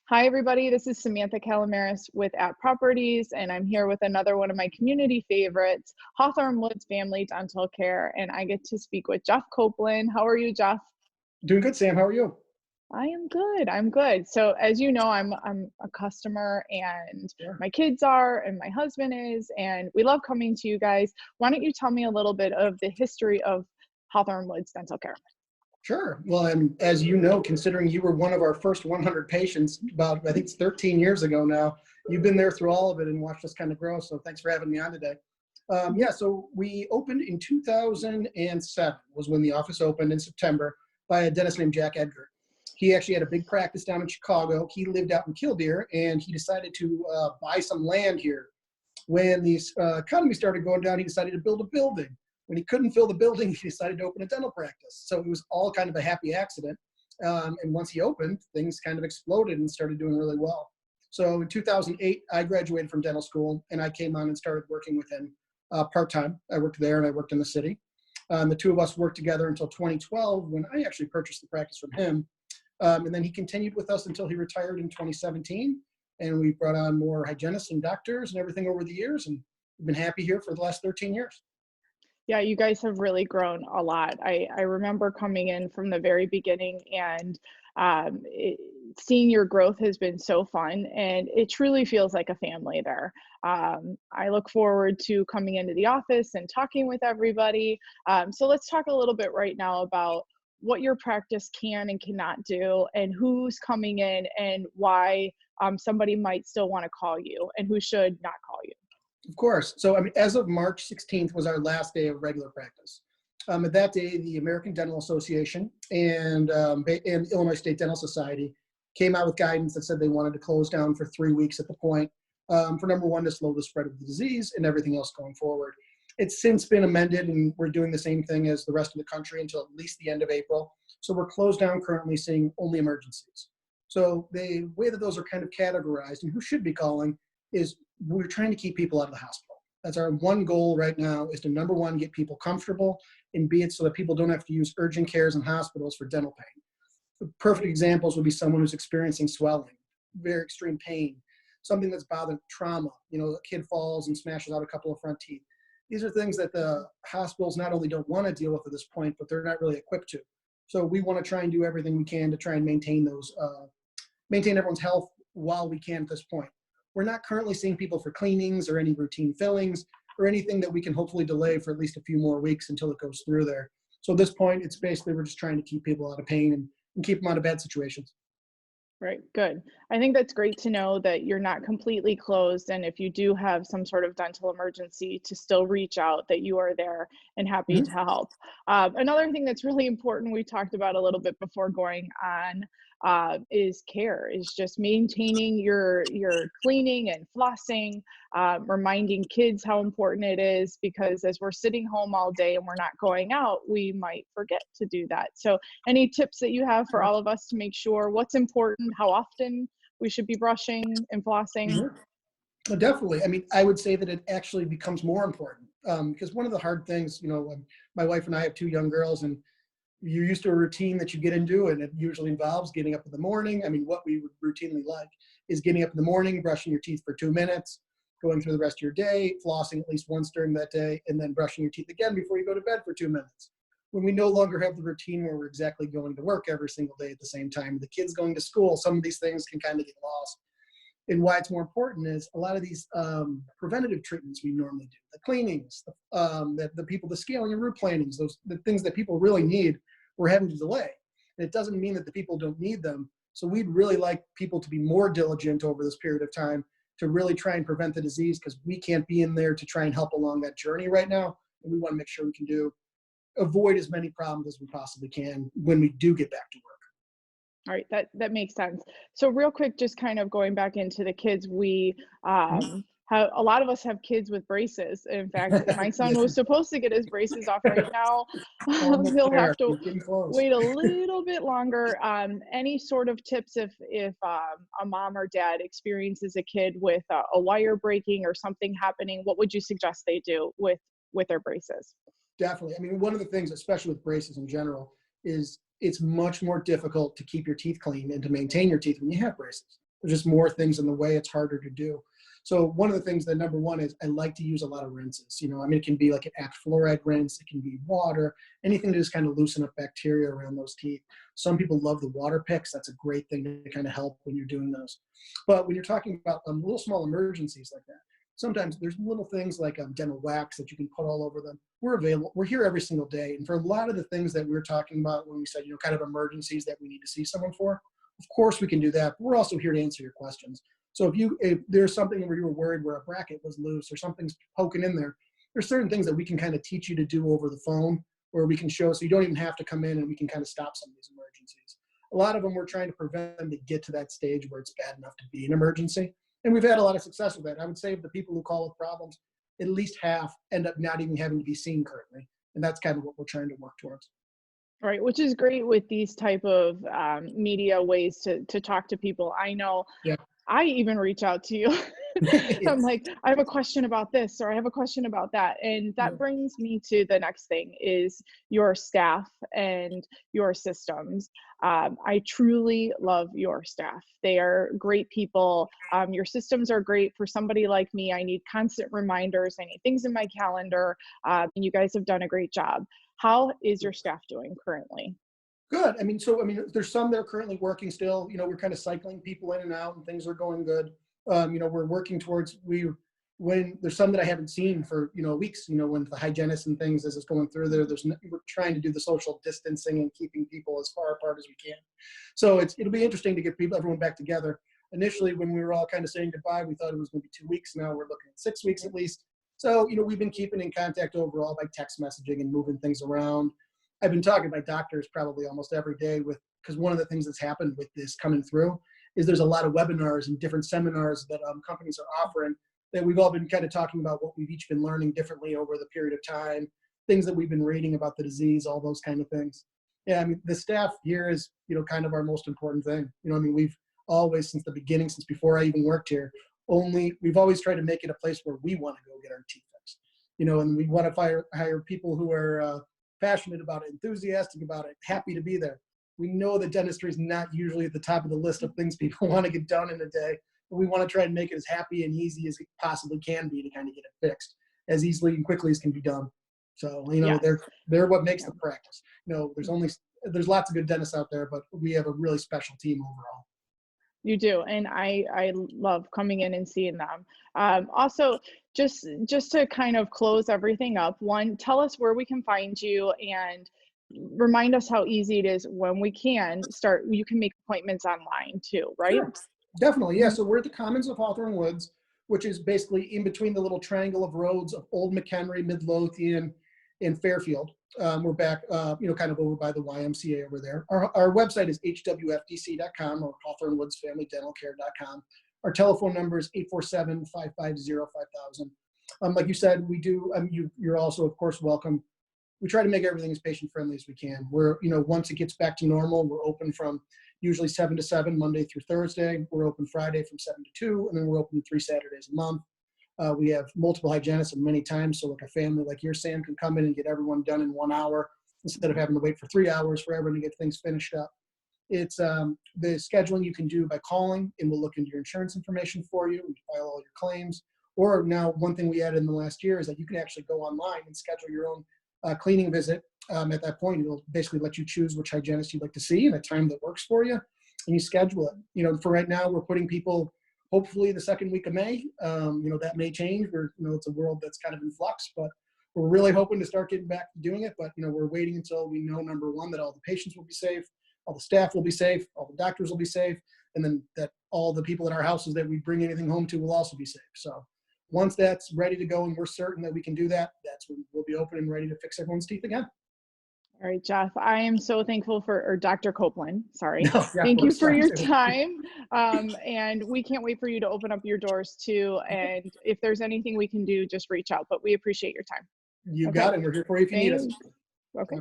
Hi, everybody. This is Samantha Calamaris with At Properties, and I'm here with another one of my community favorites, Hawthorn Woods Family Dental Care, and I get to speak with Jeff Copeland. How are you, Jeff? Doing good, Sam. How are you? I am good. I'm good. So, as you know, I'm a customer, and Sure. my kids are, and my husband is, and we love coming to you guys. Why don't you tell me a little bit of the history of Hawthorn Woods Dental Care? Sure. Well, and as you know, considering you were one of our first 100 patients about, I think it's 13 years ago now, you've been there through all of it and watched us kind of grow. So thanks for having me on today. Yeah, so we opened in 2007 was when the office opened in September by a dentist named Jack Edgar. He actually had a big practice down in Chicago. He lived out in Killdeer, and he decided to buy some land here. When the economy started going down, he decided to build a building. When he couldn't fill the building, he decided to open a dental practice. So it was all kind of a happy accident. And once he opened, things kind of exploded and started doing really well. So in 2008, I graduated from dental school, and I came on and started working with him part-time. I worked there and I worked in the city. The two of us worked together until 2012 when I actually purchased the practice from him. And then he continued with us until he retired in 2017. And we brought on more hygienists and doctors and everything over the years. And we've been happy here for the last 13 years. Yeah, you guys have really grown a lot. I remember coming in from the very beginning, and seeing your growth has been so fun, and it truly feels like a family there. I look forward to coming into the office and talking with everybody. So let's talk a little bit right now about what your practice can and cannot do, and who's coming in, and why somebody might still want to call you, and who should not call you. Of course. So, I mean, as of March 16th was our last day of regular practice. At that day, the American Dental Association and Illinois State Dental Society came out with guidance that said they wanted to close down for 3 weeks at the point for number one, to slow the spread of the disease and everything else going forward. It's since been amended, and we're doing the same thing as the rest of the country until at least the end of April. So we're closed down currently, seeing only emergencies. So the way that those are kind of categorized and who should be calling is we're trying to keep people out of the hospital. That's our one goal right now, is to number one, get people comfortable, and be it so that people don't have to use urgent cares in hospitals for dental pain. The perfect examples would be someone who's experiencing swelling, very extreme pain, something that's bothering trauma. You know, a kid falls and smashes out a couple of front teeth. These are things that the hospitals not only don't want to deal with at this point, but they're not really equipped to. So we want to try and do everything we can to try and maintain those, maintain everyone's health while we can at this point. We're not currently seeing people for cleanings or any routine fillings or anything that we can hopefully delay for at least a few more weeks until it goes through there. So at this point, it's basically we're just trying to keep people out of pain and keep them out of bad situations. Right, good. I think that's great to know that you're not completely closed, and if you do have some sort of dental emergency, to still reach out, that you are there and happy to Mhm. help. Another thing that's really important, we talked about a little bit before going on, is care, is just maintaining your cleaning and flossing, reminding kids how important it is, because as we're sitting home all day and we're not going out, we might forget to do that. So any tips that you have for all of us to make sure what's important, how often we should be brushing and flossing? Sure. Well, definitely. I mean, I would say that it actually becomes more important because one of the hard things, you know, when my wife and I have two young girls, and you're used to a routine that you get into, and it usually involves getting up in the morning. I mean, what we would routinely like is getting up in the morning, brushing your teeth for 2 minutes, going through the rest of your day, flossing at least once during that day, and then brushing your teeth again before you go to bed for 2 minutes. When we no longer have the routine where we're exactly going to work every single day at the same time, the kids going to school, some of these things can kind of get lost. And why it's more important is a lot of these preventative treatments we normally do, the cleanings, the people, the scaling and root planings, the things that people really need, we're having to delay. And it doesn't mean that the people don't need them. So we'd really like people to be more diligent over this period of time to really try and prevent the disease, because we can't be in there to try and help along that journey right now. And we want to make sure we can avoid as many problems as we possibly can when we do get back to work. All right, that makes sense. So real quick, just kind of going back into the kids, we have a lot of us have kids with braces. In fact, my son Yes, was supposed to get his braces off right now. almost He'll have there. to We're getting close. wait a little bit longer. Any sort of tips if a mom or dad experiences a kid with a wire breaking or something happening, what would you suggest they do with their braces? Definitely. I mean, one of the things, especially with braces in general, is it's much more difficult to keep your teeth clean and to maintain your teeth when you have braces. There's just more things in the way, it's harder to do. So one of the things that number one is I like to use a lot of rinses. I mean, it can be like an act fluoride rinse, it can be water, anything to just kind of loosen up bacteria around those teeth. Some people love the water picks. That's a great thing to kind of help when you're doing those. But when you're talking about little small emergencies like that, sometimes there's little things like dental wax that you can put all over them. We're available. We're here every single day. And for a lot of the things that we're talking about when we said, kind of emergencies that we need to see someone for, of course we can do that. But we're also here to answer your questions. So if there's something where you were worried where a bracket was loose or something's poking in there, there's certain things that we can kind of teach you to do over the phone, or we can show, so you don't even have to come in, and we can kind of stop some of these emergencies. A lot of them, we're trying to prevent them to get to that stage where it's bad enough to be an emergency. And we've had a lot of success with that. I would say of the people who call with problems, at least half end up not even having to be seen currently. And that's kind of what we're trying to work towards. Right, which is great with these type of media ways to talk to people. I know Yeah. I even reach out to you. I'm Yes. like, I have a question about this, or I have a question about that. And Yeah. that brings me to the next thing is your staff and your systems. I truly love your staff. They are great people. Your systems are great for somebody like me. I need constant reminders. I need things in my calendar. And you guys have done a great job. How is your staff doing currently? Good. There's some that are currently working still. We're kind of cycling people in and out, and things are going good. We're working towards when there's some that I haven't seen for weeks. When the hygienists and things as it's going through there, we're trying to do the social distancing and keeping people as far apart as we can. So it'll be interesting to get everyone back together. Initially, when we were all kind of saying goodbye, we thought it was going to be 2 weeks. Now we're looking at 6 weeks at least. So we've been keeping in contact overall by text messaging and moving things around. I've been talking to my doctors probably almost every day because one of the things that's happened with this coming through is there's a lot of webinars and different seminars that companies are offering that we've all been kind of talking about what we've each been learning differently over the period of time, things that we've been reading about the disease, all those kind of things. Yeah, the staff here is, kind of our most important thing. We've always, since the beginning, since before I even worked here, we've always tried to make it a place where we want to go get our teeth fixed. And we want to hire people who are passionate about it, enthusiastic about it, happy to be there. We know that dentistry is not usually at the top of the list of things people want to get done in a day, but we want to try and make it as happy and easy as it possibly can be to kind of get it fixed as easily and quickly as can be done. So, Yes. they're what makes Yeah. the practice. There's lots of good dentists out there, but we have a really special team overall. You do, and I love coming in and seeing them. Also, just to kind of close everything up, one, tell us where we can find you and remind us how easy it is when we can start. You can make appointments online too, right? Sure, definitely. Yeah, Mhm. so we're at the Commons of Hawthorn Woods, which is basically in between the little triangle of roads of Old McHenry, Midlothian, and Fairfield. We're back, kind of over by the YMCA over there. Our website is hwfdc.com or hawthornwoodsfamilydentalcare.com. Our telephone number is 847-550-5000. Like you said, we do, you're also, of course, welcome. We try to make everything as patient friendly as we can. Once it gets back to normal, we're open from usually 7 to 7, Monday through Thursday. We're open Friday from 7 to 2, and then we're open 3 Saturdays a month. We have multiple hygienists at many times, so like a family like your Sam can come in and get everyone done in 1 hour instead of having to wait for 3 hours for everyone to get things finished up. It's the scheduling you can do by calling, and we'll look into your insurance information for you and file all your claims. Or now, one thing we added in the last year is that you can actually go online and schedule your own cleaning visit. At that point, it'll basically let you choose which hygienist you'd like to see and a time that works for you, and you schedule it. For right now, we're putting people hopefully the second week of May. That may change. It's a world that's kind of in flux, but we're really hoping to start getting back to doing it. But, we're waiting until we know, number one, that all the patients will be safe, all the staff will be safe, all the doctors will be safe, and then that all the people in our houses that we bring anything home to will also be safe. So once that's ready to go and we're certain that we can do that, that's when we'll be open and ready to fix everyone's teeth again. All right, Jeff, I am so thankful or Dr. Copeland, sorry. No, yeah, Thank you we're for sorry. your time. And we can't wait for you to open up your doors too. And if there's anything we can do, just reach out, but we appreciate your time. You Okay, got it. We're here for you if you need us. thanks. Okay.